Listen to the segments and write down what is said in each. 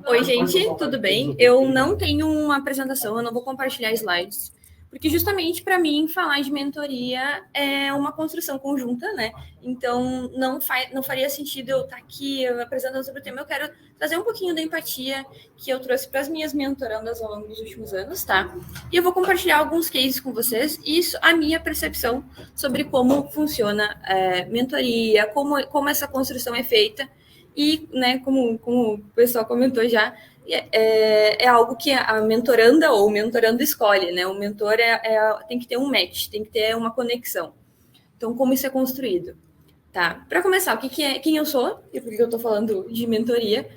Oi, gente, tudo bem? Eu não tenho uma apresentação, eu não vou compartilhar slides, porque justamente para mim falar de mentoria é uma construção conjunta, né? Então não faria sentido eu estar aqui apresentando sobre o tema. Eu quero trazer um pouquinho da empatia que eu trouxe para as minhas mentorandas ao longo dos últimos anos, tá? E eu vou compartilhar alguns cases com vocês, e isso a minha percepção sobre como funciona mentoria, como essa construção é feita. E, né, como o pessoal comentou já, é algo que a mentoranda ou o mentorando escolhe, né? O mentor tem que ter um match, tem que ter uma conexão. Então, como isso é construído? Tá. Para começar, quem eu sou e por que eu estou falando de mentoria?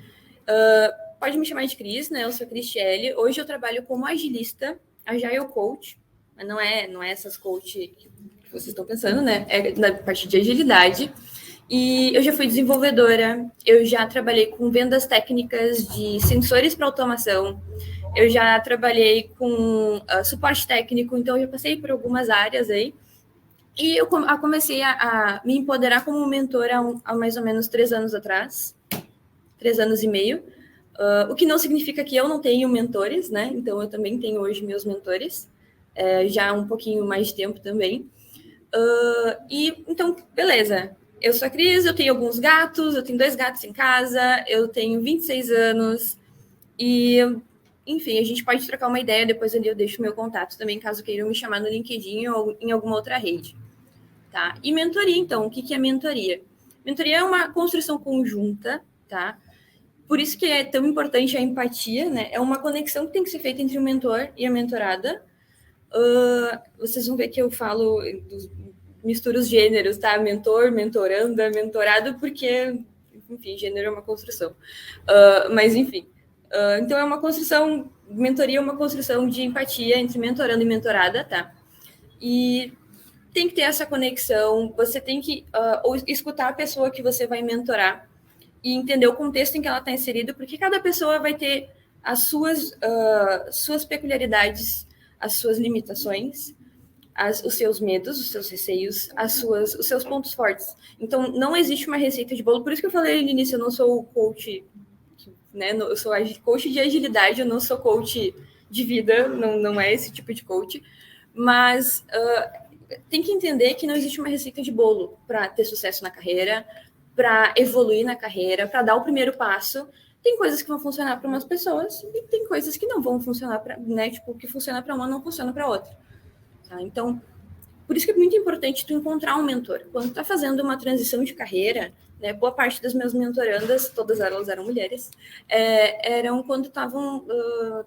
Pode me chamar de Cris, né? Eu sou Cristiele. Hoje eu trabalho como agilista, agile coach, mas não é essas coach que vocês estão pensando, né? É na parte de agilidade. E eu já fui desenvolvedora, eu já trabalhei com vendas técnicas de sensores para automação, eu já trabalhei com suporte técnico, então eu já passei por algumas áreas aí. E eu comecei a me empoderar como mentora há mais ou menos 3 anos atrás, 3 anos e meio. O que não significa que eu não tenho mentores, né? Então eu também tenho hoje meus mentores, já há um pouquinho mais de tempo também. Então, beleza. Eu sou a Cris, eu tenho alguns gatos, eu tenho 2 gatos em casa, eu tenho 26 anos e, enfim, a gente pode trocar uma ideia, depois ali eu deixo o meu contato também, caso queiram me chamar no LinkedIn ou em alguma outra rede. Tá? E mentoria, então, o que é mentoria? Mentoria é uma construção conjunta, tá? Por isso que é tão importante a empatia, né? É uma conexão que tem que ser feita entre o mentor e a mentorada. Vocês vão ver que eu falo misturo os gêneros, tá? Mentor, mentoranda, mentorado, porque, enfim, gênero é uma construção. Mas, enfim. Então, é uma construção, mentoria é uma construção de empatia entre mentorando e mentorada, tá? E tem que ter essa conexão, você tem que escutar a pessoa que você vai mentorar e entender o contexto em que ela está inserida, porque cada pessoa vai ter as suas peculiaridades, as suas limitações, os seus medos, os seus receios, os seus pontos fortes. Então, não existe uma receita de bolo. Por isso que eu falei no início, eu não sou coach, né? Eu sou coach de agilidade, eu não sou coach de vida, não é esse tipo de coach. Mas tem que entender que não existe uma receita de bolo para ter sucesso na carreira, para evoluir na carreira, para dar o primeiro passo. Tem coisas que vão funcionar para umas pessoas e tem coisas que não vão funcionar para, né? Tipo, o que funciona para uma não funciona para outra. Tá? Então, por isso que é muito importante tu encontrar um mentor. Quando tu tá fazendo uma transição de carreira, né, boa parte das minhas mentorandas, todas elas eram mulheres, eram quando estavam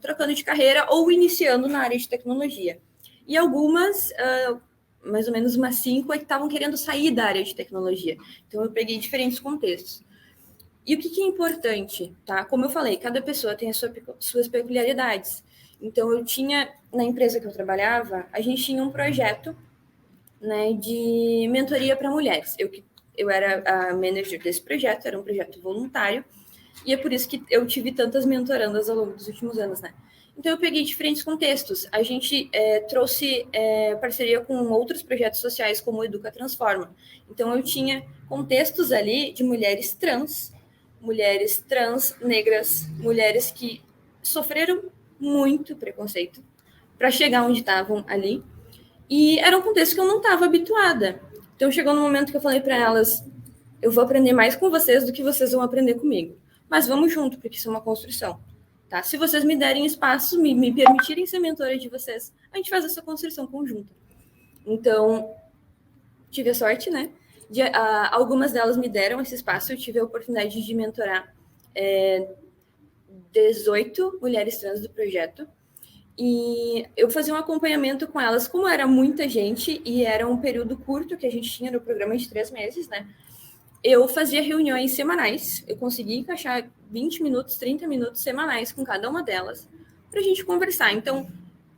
trocando de carreira ou iniciando na área de tecnologia. E algumas, mais ou menos umas 5, é que estavam querendo sair da área de tecnologia. Então, eu peguei diferentes contextos. E o que é importante, tá? Como eu falei, cada pessoa tem as suas peculiaridades. Então, eu tinha, na empresa que eu trabalhava, a gente tinha um projeto, né, de mentoria para mulheres. Eu era a manager desse projeto, era um projeto voluntário, e é por isso que eu tive tantas mentorandas ao longo dos últimos anos, né? Então, eu peguei diferentes contextos. A gente trouxe parceria com outros projetos sociais, como o Educa Transforma. Então, eu tinha contextos ali de mulheres trans, negras, mulheres que sofreram muito preconceito para chegar onde estavam ali. E era um contexto que eu não estava habituada. Então, chegou no momento que eu falei para elas: eu vou aprender mais com vocês do que vocês vão aprender comigo. Mas vamos junto, porque isso é uma construção. Tá? Se vocês me derem espaço, me permitirem ser mentora de vocês, a gente faz essa construção conjunta. Então, tive a sorte, né? Algumas delas me deram esse espaço, eu tive a oportunidade de mentorar 18 mulheres trans do projeto. E eu fazia um acompanhamento com elas, como era muita gente e era um período curto que a gente tinha no programa de 3 meses, né? Eu fazia reuniões semanais, eu conseguia encaixar 20 minutos, 30 minutos semanais com cada uma delas, para a gente conversar. Então,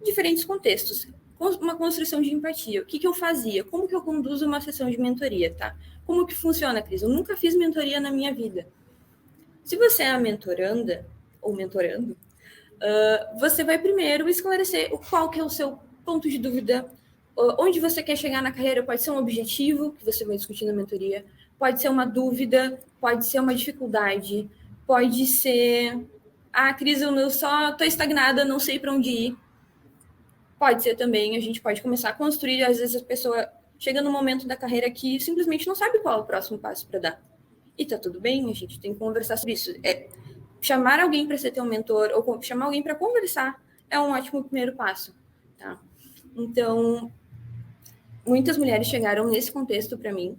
diferentes contextos, uma construção de empatia. O que eu fazia? Como que eu conduzo uma sessão de mentoria, tá? Como que funciona, Cris? Eu nunca fiz mentoria na minha vida. Se você é a mentoranda ou mentorando, você vai primeiro esclarecer qual que é o seu ponto de dúvida, onde você quer chegar na carreira. Pode ser um objetivo que você vai discutir na mentoria, pode ser uma dúvida, pode ser uma dificuldade, pode ser Ah, Cris, eu só estou estagnada, não sei para onde ir. Pode ser também, a gente pode começar a construir, às vezes a pessoa chega no momento da carreira que simplesmente não sabe qual é o próximo passo para dar. E tá tudo bem, a gente tem que conversar sobre isso. Chamar alguém para ser teu mentor ou chamar alguém para conversar é um ótimo primeiro passo, tá? Então, muitas mulheres chegaram nesse contexto para mim.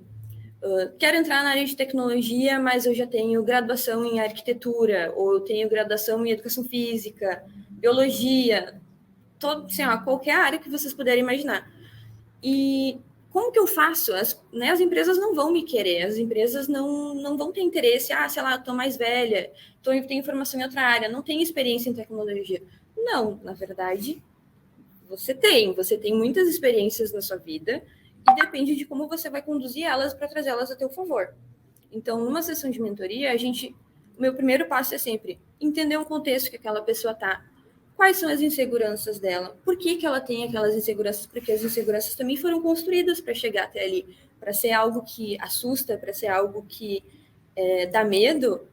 Quero entrar na área de tecnologia, mas eu já tenho graduação em arquitetura, ou eu tenho graduação em educação física, biologia, assim, qualquer área que vocês puderem imaginar. E como que eu faço? As empresas não vão me querer, as empresas não vão ter interesse. Ah, sei lá, estou mais velha, tenho informação em outra área, não tenho experiência em tecnologia. Não, na verdade, você tem muitas experiências na sua vida e depende de como você vai conduzir elas para trazê-las a teu favor. Então, numa sessão de mentoria, o meu primeiro passo é sempre entender o contexto que aquela pessoa está. Quais são as inseguranças dela? Por que ela tem aquelas inseguranças? Porque as inseguranças também foram construídas para chegar até ali. Para ser algo que assusta, para ser algo que dá medo,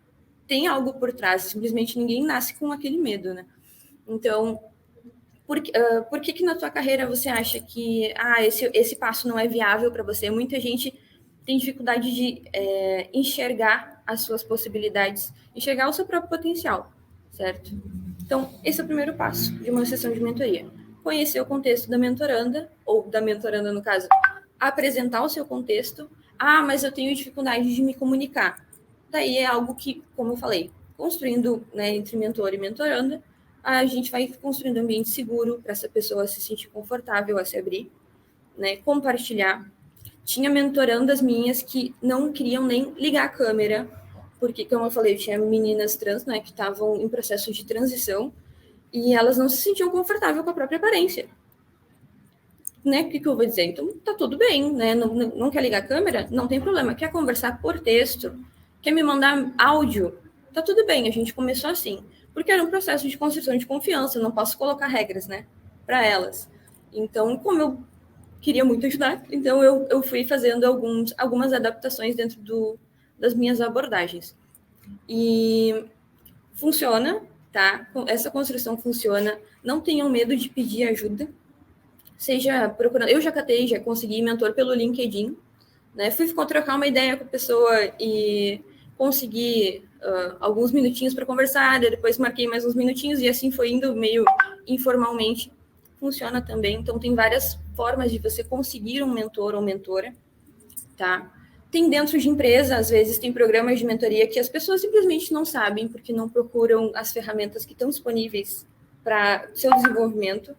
tem algo por trás. Simplesmente ninguém nasce com aquele medo, né? Então, por que na tua carreira você acha que esse passo não é viável para você? Muita gente tem dificuldade de enxergar as suas possibilidades, enxergar o seu próprio potencial, certo? Então, esse é o primeiro passo de uma sessão de mentoria. Conhecer o contexto da mentoranda, ou da mentoranda no caso, apresentar o seu contexto. Ah, mas eu tenho dificuldade de me comunicar. Daí é algo que, como eu falei, construindo, né, entre mentor e mentoranda, a gente vai construindo um ambiente seguro para essa pessoa se sentir confortável a se abrir, né, compartilhar. Tinha mentorandas minhas que não queriam nem ligar a câmera, porque, como eu falei, tinha meninas trans, né, que estavam em processo de transição e elas não se sentiam confortáveis com a própria aparência. Né? O que eu vou dizer? Então, tá tudo bem, né? Não quer ligar a câmera? Não tem problema. Quer conversar por texto? Quer me mandar áudio? Tá tudo bem, a gente começou assim. Porque era um processo de construção de confiança, eu não posso colocar regras, né? Para elas. Então, como eu queria muito ajudar, então eu fui fazendo algumas adaptações dentro das minhas abordagens. E funciona, tá? Essa construção funciona. Não tenham medo de pedir ajuda. Seja procurando. Eu já consegui mentor pelo LinkedIn, né? Fui trocar uma ideia com a pessoa e consegui alguns minutinhos para conversar, depois marquei mais uns minutinhos e assim foi indo meio informalmente. Funciona também. Então, tem várias formas de você conseguir um mentor ou mentora, tá? Tem dentro de empresa, às vezes, tem programas de mentoria que as pessoas simplesmente não sabem porque não procuram as ferramentas que estão disponíveis para seu desenvolvimento.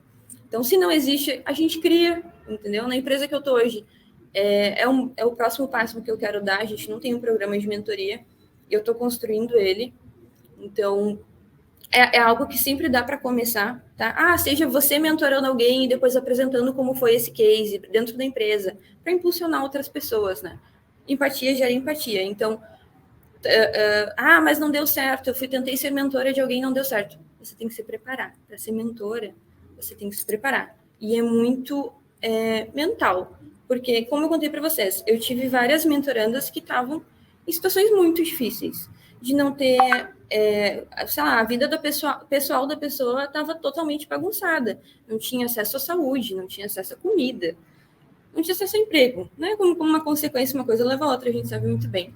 Então, se não existe, a gente cria, entendeu? Na empresa que eu estou hoje, é o próximo passo que eu quero dar. A gente não tem um programa de mentoria, eu estou construindo ele. Então, é algo que sempre dá para começar, tá? Ah, seja você mentorando alguém e depois apresentando como foi esse case dentro da empresa, para impulsionar outras pessoas, né? Empatia gera empatia. Então, mas não deu certo, tentei ser mentora de alguém, não deu certo. Você tem que se preparar. Para ser mentora, você tem que se preparar. E é muito mental. Porque, como eu contei para vocês, eu tive várias mentorandas que estavam em situações muito difíceis. De não ter, sei lá, a vida pessoal da pessoa estava totalmente bagunçada. Não tinha acesso à saúde, não tinha acesso à comida, não tinha acesso ao emprego. Né? Como uma consequência, uma coisa leva a outra, a gente sabe muito bem.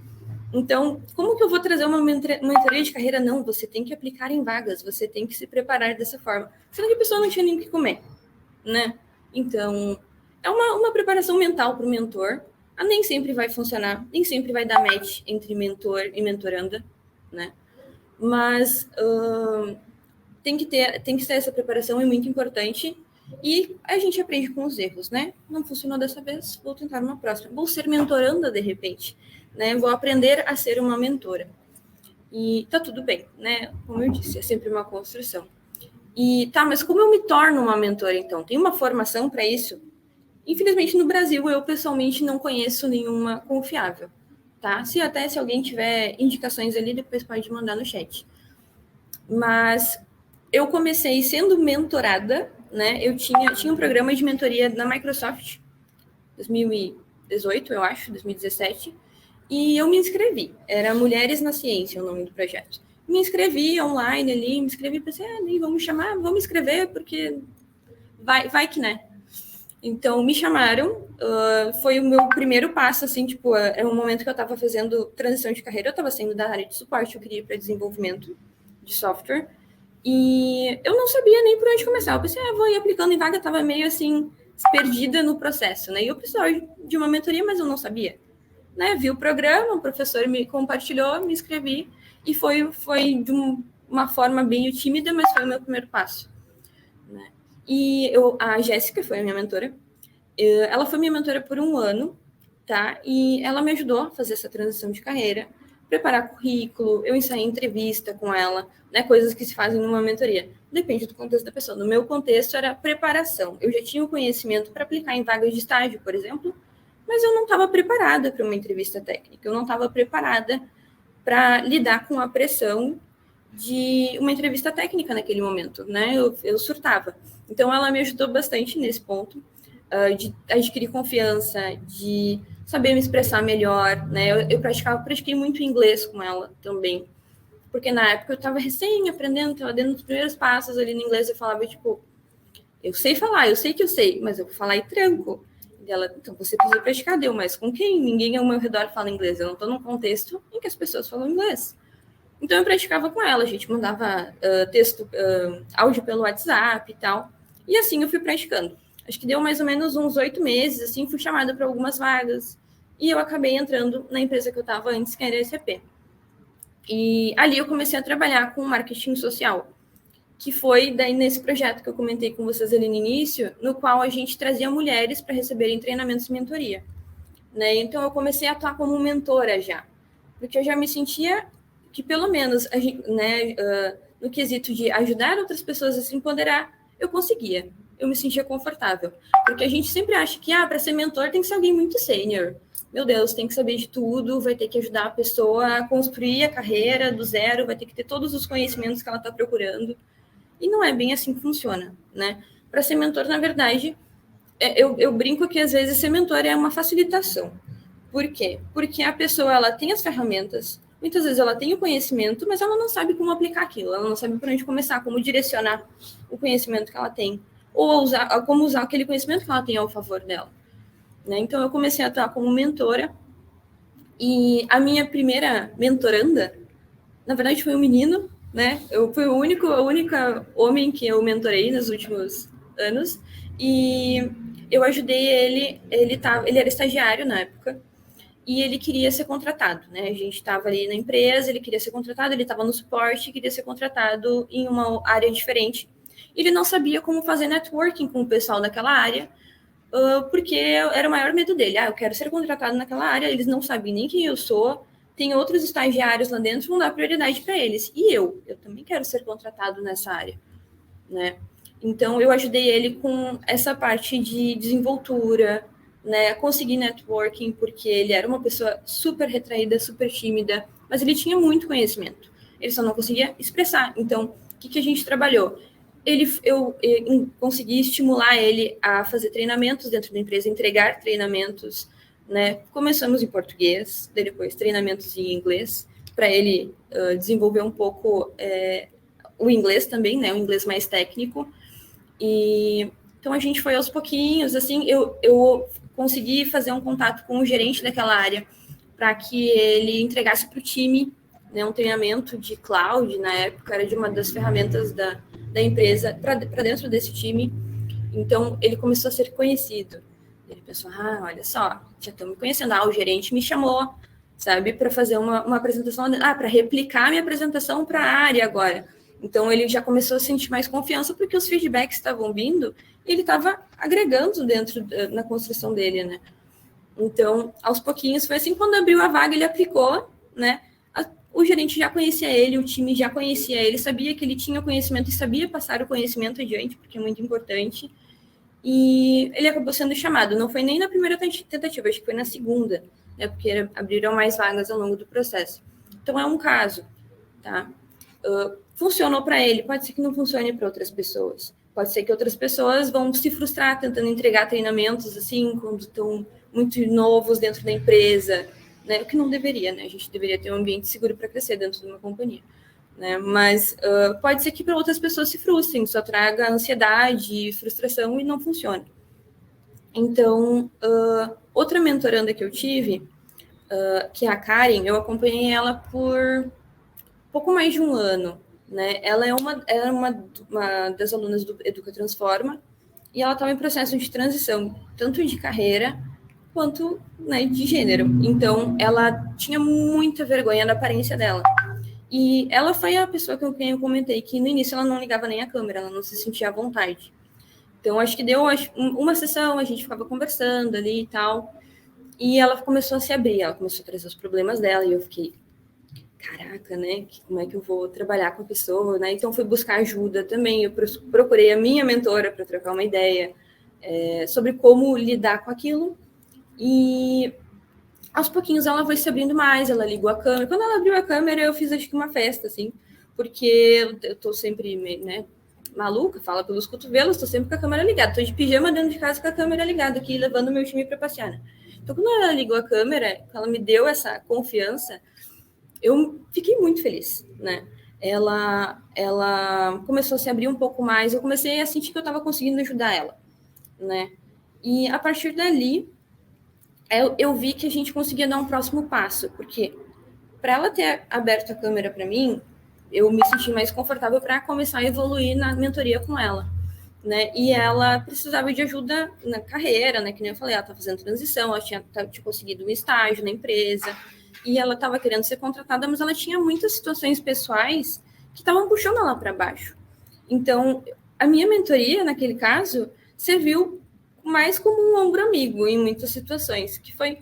Então, como que eu vou trazer uma mentoria de carreira? Não, você tem que aplicar em vagas, você tem que se preparar dessa forma. Sendo que a pessoa não tinha nem o que comer, né? Então, é uma preparação mental para o mentor. Nem sempre vai funcionar, nem sempre vai dar match entre mentor e mentoranda, né? Mas tem que ter essa preparação, é muito importante. E a gente aprende com os erros, né? Não funcionou dessa vez, vou tentar uma próxima. Vou ser mentoranda de repente, né? Vou aprender a ser uma mentora. E tá tudo bem, né? Como eu disse, é sempre uma construção. E tá, mas como eu me torno uma mentora, então? Tem uma formação para isso? Infelizmente, no Brasil, eu pessoalmente não conheço nenhuma confiável, tá? Se alguém tiver indicações ali, depois pode mandar no chat. Mas eu comecei sendo mentorada, né? Eu tinha um programa de mentoria na Microsoft, 2018, eu acho, 2017, e eu me inscrevi. Era Mulheres na Ciência o nome do projeto. me inscrevi online ali, me inscrevi, pensei, nem vamos chamar, vamos escrever, porque vai que, né? Então, me chamaram, foi o meu primeiro passo, assim, tipo, é um momento que eu estava fazendo transição de carreira, eu estava saindo da área de suporte, eu queria ir para desenvolvimento de software, e eu não sabia nem por onde começar. Eu pensei, vou ir aplicando em vaga, estava meio, assim, perdida no processo, né? E eu precisava de uma mentoria, mas eu não sabia. Né? Vi o programa, o professor me compartilhou, me inscrevi, e foi de uma forma bem tímida, mas foi o meu primeiro passo. Né? E a Jéssica foi a minha mentora. Ela foi minha mentora por 1 ano, tá? E ela me ajudou a fazer essa transição de carreira, preparar currículo, eu ensaiei entrevista com ela, né? Coisas que se fazem numa mentoria. Depende do contexto da pessoa. No meu contexto era preparação. Eu já tinha o conhecimento para aplicar em vagas de estágio, por exemplo, mas eu não estava preparada para uma entrevista técnica. Eu não estava preparada para lidar com a pressão de uma entrevista técnica naquele momento, né? Eu surtava. Então, ela me ajudou bastante nesse ponto, de adquirir confiança, de saber me expressar melhor, né? Eu pratiquei muito inglês com ela também, porque na época eu estava recém aprendendo, estava dando os primeiros passos ali no inglês, eu falava, tipo, eu sei falar, eu sei que eu sei, mas eu vou falar e tranco. E ela, então você precisa praticar, deu, mas com quem? Ninguém ao meu redor fala inglês, eu não estou num contexto em que as pessoas falam inglês. Então eu praticava com ela, a gente mandava áudio pelo WhatsApp e tal. E assim eu fui praticando. Acho que deu mais ou menos uns 8 meses, assim, fui chamada para algumas vagas. E eu acabei entrando na empresa que eu estava antes, que era a SAP. E ali eu comecei a trabalhar com marketing social, que foi daí nesse projeto que eu comentei com vocês ali no início, no qual a gente trazia mulheres para receberem treinamentos e mentoria. Né? Então eu comecei a atuar como mentora já, porque eu já me sentia que pelo menos né, no quesito de ajudar outras pessoas a se empoderar, eu conseguia, eu me sentia confortável, porque a gente sempre acha que para ser mentor tem que ser alguém muito sênior. Meu Deus, tem que saber de tudo, vai ter que ajudar a pessoa a construir a carreira do zero, vai ter que ter todos os conhecimentos que ela está procurando. E não é bem assim que funciona, né? Para ser mentor, na verdade, eu brinco que às vezes ser mentor é uma facilitação. Por quê? Porque a pessoa ela tem as ferramentas, muitas vezes ela tem o conhecimento, mas ela não sabe como aplicar aquilo, ela não sabe por onde começar, como direcionar o conhecimento que ela tem, ou como usar aquele conhecimento que ela tem ao favor dela. Né? Então, eu comecei a atuar como mentora, e a minha primeira mentoranda, na verdade, foi um menino, né? Eu fui o único homem que eu mentorei nos últimos anos, e eu ajudei ele era estagiário na época, e ele queria ser contratado, né? A gente estava ali na empresa, ele queria ser contratado, ele estava no suporte, queria ser contratado em uma área diferente. Ele não sabia como fazer networking com o pessoal daquela área, porque era o maior medo dele. Eu quero ser contratado naquela área, eles não sabem nem quem eu sou, tem outros estagiários lá dentro, vão dar prioridade para eles. E eu também quero ser contratado nessa área, né? Então, eu ajudei ele com essa parte de desenvoltura, né? Conseguir networking, porque ele era uma pessoa super retraída, super tímida, mas ele tinha muito conhecimento. Ele só não conseguia expressar. Então, o que a gente trabalhou? Eu consegui estimular ele a fazer treinamentos dentro da empresa, entregar treinamentos, né? Começamos em português, depois treinamentos em inglês, para ele desenvolver um pouco o inglês também, né? O inglês mais técnico. E então a gente foi aos pouquinhos, assim, eu consegui fazer um contato com o gerente daquela área para que ele entregasse para o time, né, um treinamento de cloud, na época era de uma das ferramentas da empresa para dentro desse time. Então ele começou a ser conhecido. Ele pensou, olha só, já estão me conhecendo, o gerente me chamou, sabe, para fazer uma apresentação, para replicar minha apresentação para a área agora. Então, ele já começou a sentir mais confiança porque os feedbacks estavam vindo e ele estava agregando dentro na construção dele, né? Então, aos pouquinhos, foi assim, quando abriu a vaga, ele aplicou, né? O gerente já conhecia ele, o time já conhecia ele, sabia que ele tinha conhecimento e sabia passar o conhecimento adiante, porque é muito importante. E ele acabou sendo chamado. Não foi nem na primeira tentativa, acho que foi na segunda, né? Porque abriram mais vagas ao longo do processo. Então, é um caso, tá? Funcionou para ele, pode ser que não funcione para outras pessoas. Pode ser que outras pessoas vão se frustrar tentando entregar treinamentos assim, quando estão muito novos dentro da empresa, né? O que não deveria, né? A gente deveria ter um ambiente seguro para crescer dentro de uma companhia. né? Mas pode ser que para outras pessoas se frustrem, só traga ansiedade, frustração e não funcione. Então, outra mentoranda que eu tive, que é a Karen, eu acompanhei ela por pouco mais de um ano, né? Ela é uma das alunas do Educa Transforma e ela estava em processo de transição, tanto de carreira quanto, né, de gênero. Então, ela tinha muita vergonha da aparência dela. E ela foi a pessoa com quem eu comentei que no início ela não ligava nem a câmera, ela não se sentia à vontade. Então, acho que deu uma sessão, a gente ficava conversando ali e tal. E ela começou a se abrir, ela começou a trazer os problemas dela. E eu fiquei, caraca, né? Como é que eu vou trabalhar com a pessoa, né? Então, fui buscar ajuda também. Eu procurei a minha mentora para trocar uma ideia sobre como lidar com aquilo. E aos pouquinhos ela foi se abrindo mais, ela ligou a câmera. Quando ela abriu a câmera, eu fiz acho que uma festa, assim, porque eu tô sempre, né, maluca, fala pelos cotovelos, tô sempre com a câmera ligada. Tô de pijama dentro de casa com a câmera ligada aqui, levando meu time para passear. Né? Então, quando ela ligou a câmera, ela me deu essa confiança, eu fiquei muito feliz, né? Ela começou a se abrir um pouco mais, eu comecei a sentir que eu estava conseguindo ajudar ela, né? E a partir dali, eu vi que a gente conseguia dar um próximo passo, porque para ela ter aberto a câmera para mim, eu me senti mais confortável para começar a evoluir na mentoria com ela, né? E ela precisava de ajuda na carreira, né? Que nem eu falei, ela estava fazendo transição, ela tinha conseguido um estágio na empresa e ela estava querendo ser contratada, mas ela tinha muitas situações pessoais que estavam puxando ela para baixo. Então, a minha mentoria, naquele caso, serviu mais como um ombro amigo em muitas situações, que foi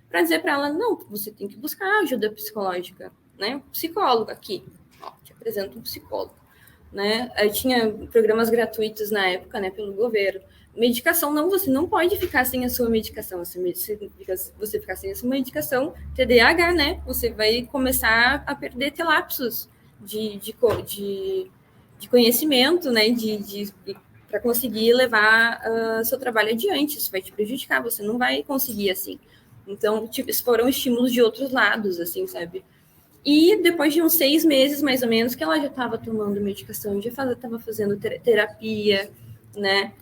para dizer para ela, não, você tem que buscar ajuda psicológica, né? Psicólogo aqui, ó, te apresento um psicólogo, né? Aí tinha programas gratuitos na época, né, pelo governo. Medicação, não, você não pode ficar sem a sua medicação. Você ficar sem a sua medicação, TDAH, né? Você vai começar a perder telapsos de conhecimento, né? Para conseguir levar seu trabalho adiante. Isso vai te prejudicar, você não vai conseguir assim. Então, tipo, foram estímulos de outros lados, assim, sabe? E depois de uns 6 meses, mais ou menos, que ela já estava tomando medicação, já estava fazendo terapia, né?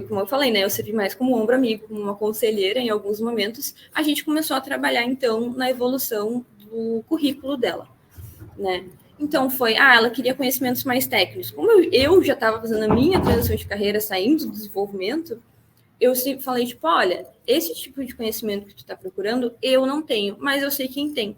Como eu falei, né? Eu servi mais como ombro amigo, como uma conselheira em alguns momentos. A gente começou a trabalhar, então, na evolução do currículo dela, né? Então ela queria conhecimentos mais técnicos. Como eu já estava fazendo a minha transição de carreira, saindo do desenvolvimento, eu sempre falei, tipo, olha, esse tipo de conhecimento que tu está procurando, eu não tenho, mas eu sei quem tem.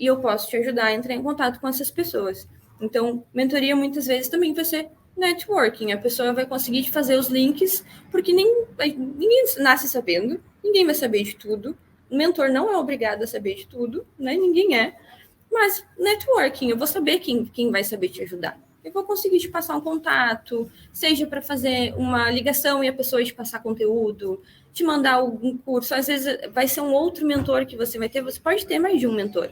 E eu posso te ajudar a entrar em contato com essas pessoas. Então, mentoria muitas vezes também vai ser networking. A pessoa vai conseguir te fazer os links, porque ninguém nasce sabendo, ninguém vai saber de tudo. O mentor não é obrigado a saber de tudo, né? Ninguém é. Mas networking, eu vou saber quem vai saber te ajudar. Eu vou conseguir te passar um contato, seja para fazer uma ligação e a pessoa te passar conteúdo, te mandar algum curso. Às vezes vai ser um outro mentor que você vai ter, você pode ter mais de um mentor.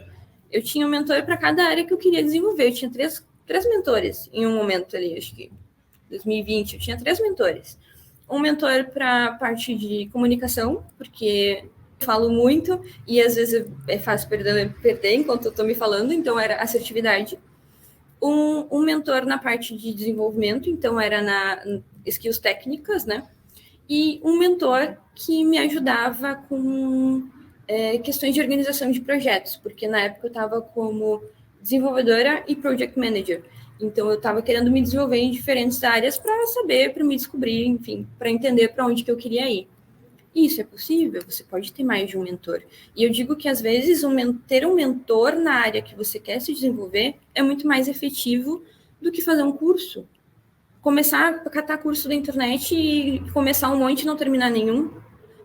Eu tinha um mentor para cada área que eu queria desenvolver. Eu tinha três mentores em um momento ali, acho que 2020, eu tinha 3 mentores. Um mentor para a parte de comunicação, porque eu falo muito e às vezes é fácil perder enquanto eu estou me falando, então era assertividade. Um mentor na parte de desenvolvimento, então era na skills técnicas, né? E um mentor que me ajudava com questões de organização de projetos, porque na época eu estava como desenvolvedora e project manager. Então eu estava querendo me desenvolver em diferentes áreas para saber, para me descobrir, enfim, para entender para onde que eu queria ir. E isso é possível, você pode ter mais de um mentor. E eu digo que às vezes ter um mentor na área que você quer se desenvolver é muito mais efetivo do que fazer um curso. Começar a catar curso da internet e começar um monte e não terminar nenhum.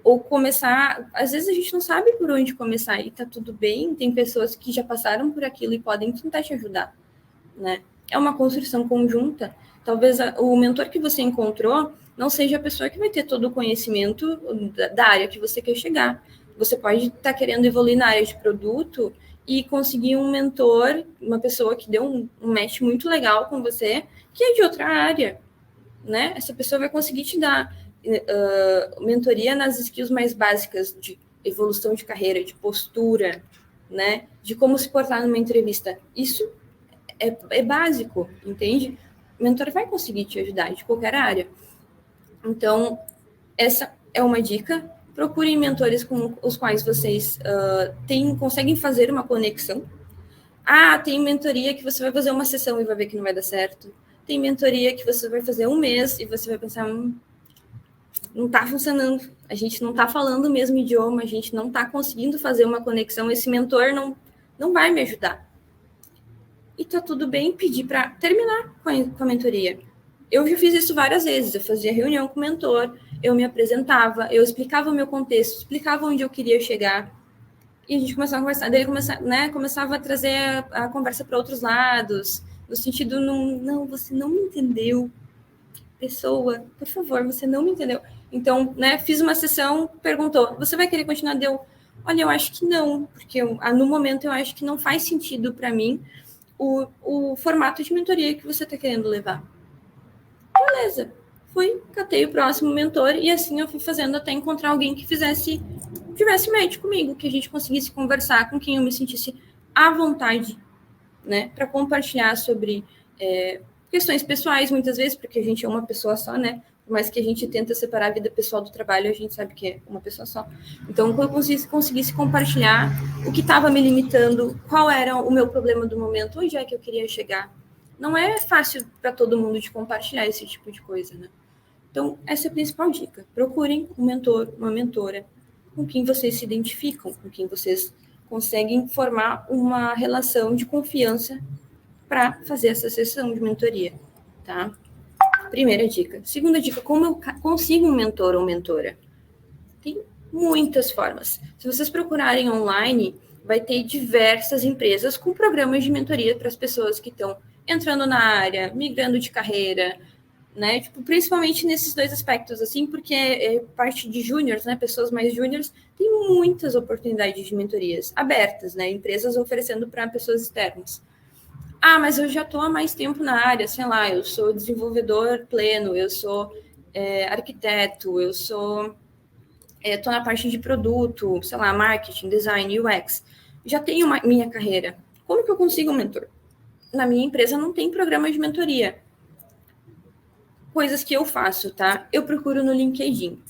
Ou começar, às vezes a gente não sabe por onde começar e tá tudo bem, tem pessoas que já passaram por aquilo e podem tentar te ajudar, né? É uma construção conjunta. Talvez o mentor que você encontrou não seja a pessoa que vai ter todo o conhecimento da área que você quer chegar. Você pode estar querendo evoluir na área de produto e conseguir um mentor, uma pessoa que deu um match muito legal com você, que é de outra área, né? Essa pessoa vai conseguir te dar mentoria nas skills mais básicas de evolução de carreira, de postura, né? De como se portar numa entrevista. Isso é básico, entende? O mentor vai conseguir te ajudar de qualquer área. Então, essa é uma dica. Procurem mentores com os quais vocês conseguem fazer uma conexão. Tem mentoria que você vai fazer uma sessão e vai ver que não vai dar certo. Tem mentoria que você vai fazer um mês e você vai pensar, não está funcionando, a gente não está falando o mesmo idioma, a gente não está conseguindo fazer uma conexão, esse mentor não vai me ajudar. E tá tudo bem pedir para terminar com a mentoria. Eu já fiz isso várias vezes, eu fazia reunião com o mentor, eu me apresentava, eu explicava o meu contexto, explicava onde eu queria chegar, e a gente começava a conversar, daí começava a trazer a conversa para outros lados, no sentido, não, você não me entendeu, pessoa, por favor, você não me entendeu. Então, fiz uma sessão, perguntou, você vai querer continuar? Deu, olha, eu acho que não, porque no momento eu acho que não faz sentido para mim o formato de mentoria que você está querendo levar. Beleza, catei o próximo mentor e assim eu fui fazendo até encontrar alguém que tivesse match comigo, que a gente conseguisse conversar, com quem eu me sentisse à vontade, né, para compartilhar sobre questões pessoais, muitas vezes, porque a gente é uma pessoa só, né, por mais que a gente tenta separar a vida pessoal do trabalho, a gente sabe que é uma pessoa só. Então, quando eu conseguisse compartilhar o que estava me limitando, qual era o meu problema do momento, onde é que eu queria chegar. Não é fácil para todo mundo de compartilhar esse tipo de coisa, né? Então, essa é a principal dica. Procurem um mentor, uma mentora, com quem vocês se identificam, com quem vocês conseguem formar uma relação de confiança para fazer essa sessão de mentoria, tá? Primeira dica. Segunda dica, como eu consigo um mentor ou mentora? Tem muitas formas. Se vocês procurarem online, vai ter diversas empresas com programas de mentoria para as pessoas que estão entrando na área, migrando de carreira, né? Tipo, principalmente nesses dois aspectos, assim, porque parte de júniors, né? Pessoas mais júniors, tem muitas oportunidades de mentorias abertas, né? Empresas oferecendo para pessoas externas. Mas eu já estou há mais tempo na área, sei lá, eu sou desenvolvedor pleno, eu sou arquiteto, eu sou estou na parte de produto, sei lá, marketing, design, UX. Já tenho minha carreira. Como que eu consigo um mentor? Na minha empresa não tem programa de mentoria. Coisas que eu faço, tá? Eu procuro no LinkedIn.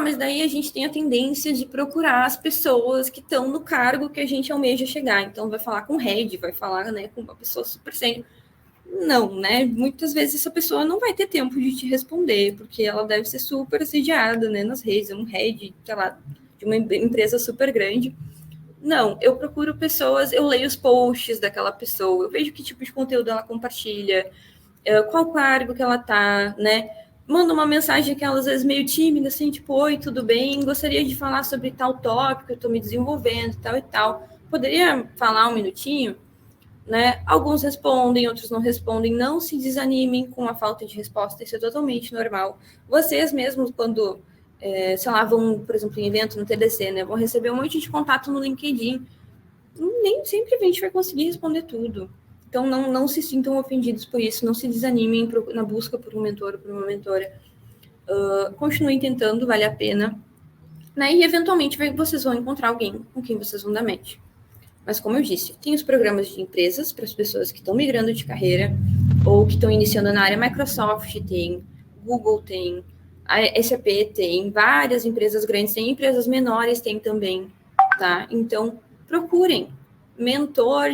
Mas daí a gente tem a tendência de procurar as pessoas que estão no cargo que a gente almeja chegar. Então, vai falar com o head, vai falar, né, com uma pessoa super sênior. Não, né? Muitas vezes essa pessoa não vai ter tempo de te responder, porque ela deve ser super assediada, né, nas redes, um head, sei lá, de uma empresa super grande. Não, eu procuro pessoas, eu leio os posts daquela pessoa, eu vejo que tipo de conteúdo ela compartilha, qual cargo que ela tá, né? Manda uma mensagem que ela às vezes meio tímida, assim, tipo, oi, tudo bem? Gostaria de falar sobre tal tópico, eu estou me desenvolvendo, tal e tal. Poderia falar um minutinho? Né? Alguns respondem, outros não respondem. Não se desanimem com a falta de resposta, isso é totalmente normal. Vocês mesmos, quando, sei lá, vão, por exemplo, em evento no TDC, né? Vão receber um monte de contato no LinkedIn. Nem sempre a gente vai conseguir responder tudo. Então, não se sintam ofendidos por isso, não se desanimem na busca por um mentor ou por uma mentora. Continuem tentando, vale a pena. Né? E, eventualmente, vocês vão encontrar alguém com quem vocês vão dar match. Mas, como eu disse, tem os programas de empresas para as pessoas que estão migrando de carreira ou que estão iniciando na área. Microsoft tem, Google tem, a SAP tem, várias empresas grandes tem, empresas menores tem também, tá? Então, procurem mentor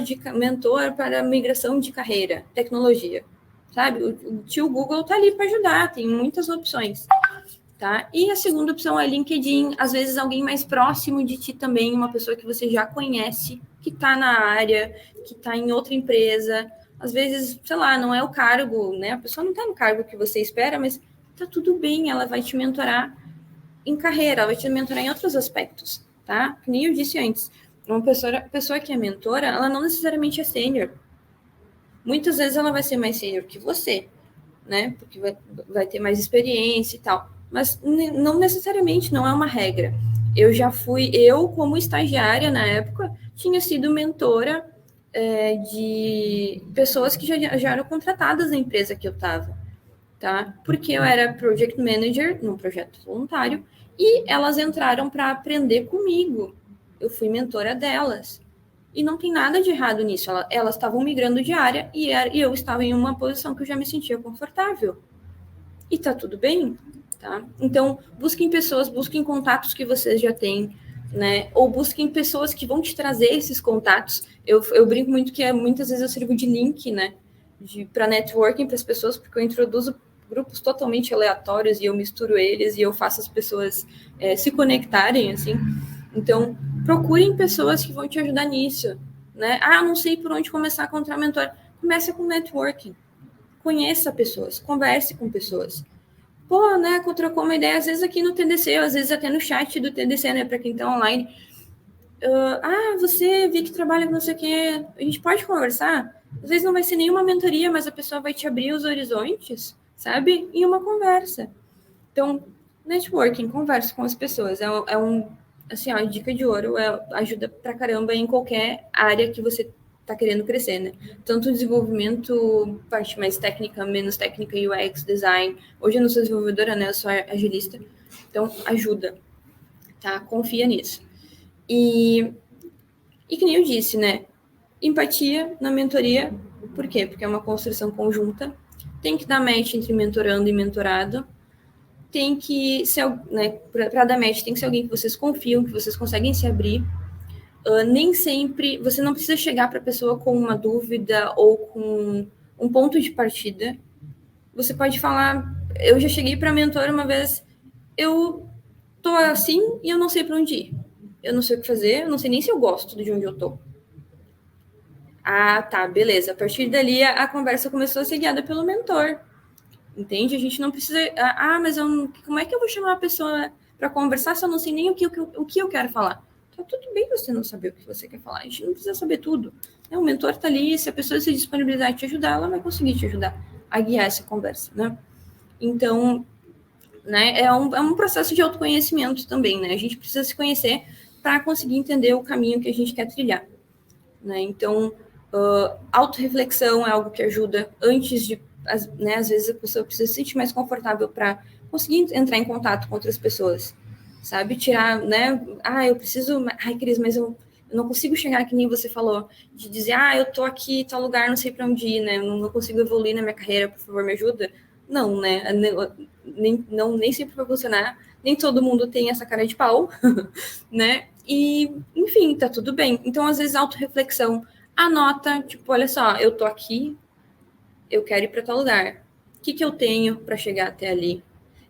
para migração de carreira, tecnologia, sabe? O tio Google está ali para ajudar, tem muitas opções. Tá? E a segunda opção é LinkedIn, às vezes alguém mais próximo de ti também, uma pessoa que você já conhece, que está na área, que está em outra empresa, às vezes, sei lá, não é o cargo, né? A pessoa não está no cargo que você espera, mas tá tudo bem, ela vai te mentorar em carreira, ela vai te mentorar em outros aspectos, tá? Que nem eu disse antes, uma pessoa que é mentora, ela não necessariamente é sênior. Muitas vezes ela vai ser mais sênior que você, né? Porque vai ter mais experiência e tal. Mas não necessariamente, não é uma regra. Eu como estagiária na época, tinha sido mentora de pessoas que já eram contratadas na empresa que eu estava, tá? Porque eu era project manager num projeto voluntário e elas entraram para aprender comigo. Eu fui mentora delas, E não tem nada de errado nisso. Elas estavam migrando de área e eu estava em uma posição que eu já me sentia confortável. E tá tudo bem, tá? Então, busquem pessoas, busquem contatos que vocês já têm, né? Ou busquem pessoas que vão te trazer esses contatos. Eu brinco muito que muitas vezes eu sirvo de link, né? Para networking para as pessoas, porque eu introduzo grupos totalmente aleatórios e eu misturo eles e eu faço as pessoas se conectarem, assim. Então, procurem pessoas que vão te ajudar nisso, né? Ah, não sei por onde começar a encontrar mentor. Comece com networking. Conheça pessoas, converse com pessoas. Pô, né, trocou uma ideia, às vezes aqui no TDC, às vezes até no chat do TDC, né, para quem tá online. Você vi que trabalha com não sei o quê, a gente pode conversar? Às vezes não vai ser nenhuma mentoria, mas a pessoa vai te abrir os horizontes, sabe? Em uma conversa. Então, networking, conversa com as pessoas. Assim, ó, dica de ouro, ajuda pra caramba em qualquer área que você tá querendo crescer, né? Tanto desenvolvimento, parte mais técnica, menos técnica, UX, design. Hoje eu não sou desenvolvedora, né? Eu sou agilista. Então, ajuda, tá? Confia nisso. E que nem eu disse, né? Empatia na mentoria. Por quê? Porque é uma construção conjunta. Tem que dar match entre mentorando e mentorado. Tem que ser, né, para dar match, tem que ser alguém que vocês confiam, que vocês conseguem se abrir. Nem sempre, você não precisa chegar para a pessoa com uma dúvida ou com um ponto de partida. Você pode falar, eu já cheguei para a mentora uma vez, eu tô assim e eu não sei para onde ir. Eu não sei o que fazer, eu não sei nem se eu gosto de onde eu tô. Ah, tá, beleza. A partir dali, a conversa começou a ser guiada pelo mentor. Entende? A gente não precisa. Mas como é que eu vou chamar a pessoa para conversar se eu não sei nem o que eu quero falar? Tá tudo bem você não saber o que você quer falar. A gente não precisa saber tudo. O mentor está ali, se a pessoa se disponibilizar a te ajudar, ela vai conseguir te ajudar a guiar essa conversa, né? Então, né, é um processo de autoconhecimento também, né? A gente precisa se conhecer para conseguir entender o caminho que a gente quer trilhar, né? Então, autorreflexão é algo que ajuda antes de, né, às vezes a pessoa precisa se sentir mais confortável para conseguir entrar em contato com outras pessoas, sabe? Tirar, né? Eu preciso, Cris, mas eu não consigo chegar que nem você falou, de dizer, eu tô aqui em tal lugar, não sei para onde ir, né? Não consigo evoluir na minha carreira, por favor, me ajuda. Não, né? Nem sempre vai funcionar, nem todo mundo tem essa cara de pau, né? E, enfim, tá tudo bem. Então, às vezes, autorreflexão, anota, tipo, olha só, eu tô aqui, eu quero ir para tal lugar. O que eu tenho para chegar até ali?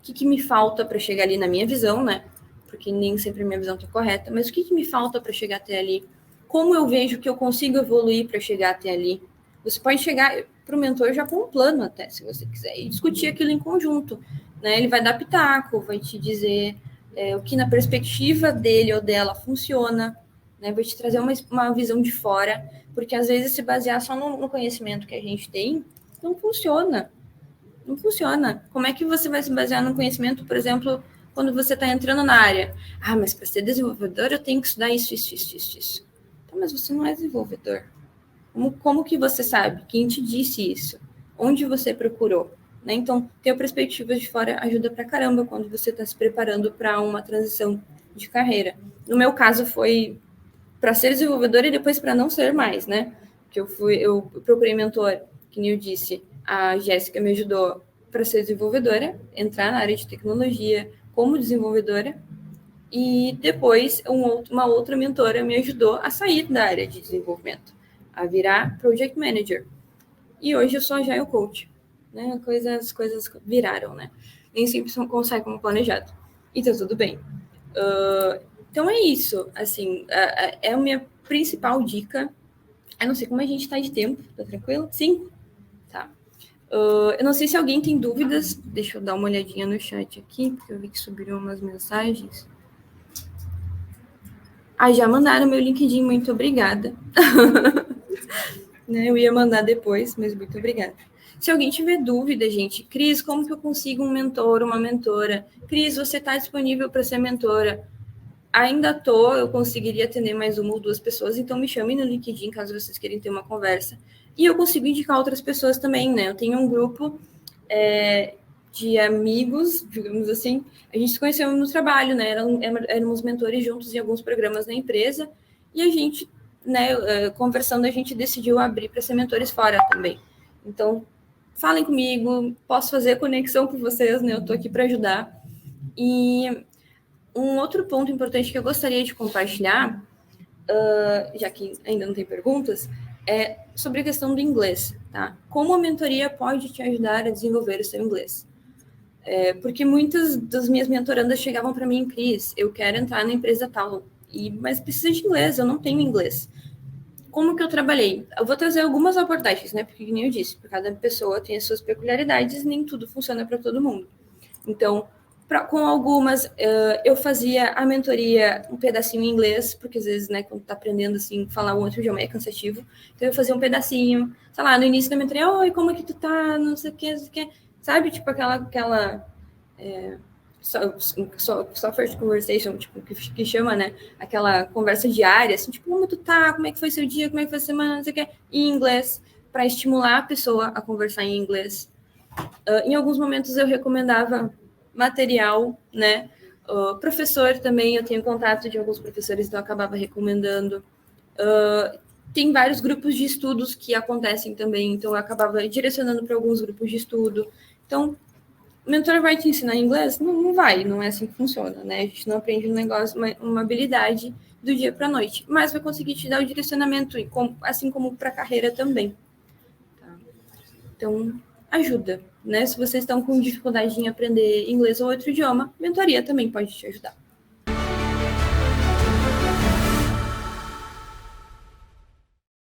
O que me falta para chegar ali na minha visão, né? Porque nem sempre a minha visão tá correta, mas o que me falta para chegar até ali? Como eu vejo que eu consigo evoluir para chegar até ali? Você pode chegar para o mentor já com um plano até, se você quiser, e discutir aquilo em conjunto, né? Ele vai dar pitaco, vai te dizer o que na perspectiva dele ou dela funciona, né? Vai te trazer uma visão de fora, porque às vezes se basear só no conhecimento que a gente tem, não funciona. Não funciona. Como é que você vai se basear no conhecimento, por exemplo, quando você está entrando na área? Mas para ser desenvolvedor eu tenho que estudar isso. Então, mas você não é desenvolvedor. Como que você sabe? Quem te disse isso? Onde você procurou? Né? Então, ter a perspectiva de fora ajuda pra caramba quando você está se preparando para uma transição de carreira. No meu caso, foi para ser desenvolvedora e depois para não ser mais, né? Que eu procurei mentor, que nem eu disse, a Jéssica me ajudou para ser desenvolvedora, entrar na área de tecnologia como desenvolvedora, e depois uma outra mentora me ajudou a sair da área de desenvolvimento, a virar Project Manager. E hoje eu sou Agile Coach, né? As coisas viraram, né? Nem sempre sai como planejado. E tá tudo bem. Então é isso, assim, é a minha principal dica. Eu não sei como a gente tá de tempo, tá tranquilo? Sim? Tá. Eu não sei se alguém tem dúvidas, deixa eu dar uma olhadinha no chat aqui, porque eu vi que subiram umas mensagens. Já mandaram meu LinkedIn, muito obrigada. Né, eu ia mandar depois, mas muito obrigada. Se alguém tiver dúvida, gente, Cris, como que eu consigo um mentor, uma mentora? Cris, você está disponível para ser mentora? Ainda eu conseguiria atender mais uma ou duas pessoas, então me chamem no LinkedIn caso vocês queiram ter uma conversa. E eu consigo indicar outras pessoas também, né? Eu tenho um grupo de amigos, digamos assim. A gente se conheceu no trabalho, né? Éramos mentores juntos em alguns programas da empresa. E a gente né, conversando, a gente decidiu abrir para ser mentores fora também. Então, falem comigo, posso fazer a conexão com vocês, né? Eu estou aqui para ajudar. E um outro ponto importante que eu gostaria de compartilhar, já que ainda não tem perguntas, é sobre a questão do inglês, tá? Como a mentoria pode te ajudar a desenvolver o seu inglês? Porque muitas das minhas mentorandas chegavam para mim, Cris, eu quero entrar na empresa tal, mas precisa de inglês, eu não tenho inglês. Como que eu trabalhei? Eu vou trazer algumas abordagens, né? Porque, como eu disse, cada pessoa tem as suas peculiaridades, nem tudo funciona para todo mundo. Então, com algumas, eu fazia a mentoria um pedacinho em inglês, porque às vezes, né, quando tá aprendendo, assim, falar um outro idioma é cansativo. Então, eu fazia um pedacinho, sei lá, no início da mentoria, oi, como é que tu tá? Não sei o que, não sei o que. Sabe, tipo, aquela software conversation, tipo, que chama, né? Aquela conversa diária, assim, tipo, como tu tá? Como é que foi seu dia? Como é que foi a semana? Não sei o que. Em inglês, para estimular a pessoa a conversar em inglês. Em alguns momentos eu recomendava material, né? Professor também, eu tenho contato de alguns professores, então eu acabava recomendando. Tem vários grupos de estudos que acontecem também, então eu acabava direcionando para alguns grupos de estudo. Então, o mentor vai te ensinar inglês? Não vai, não é assim que funciona, né? A gente não aprende um negócio, uma habilidade do dia para a noite, mas vai conseguir te dar o direcionamento, assim como para a carreira também. Tá? Então, ajuda, né? Se vocês estão com dificuldade em aprender inglês ou outro idioma, mentoria também pode te ajudar.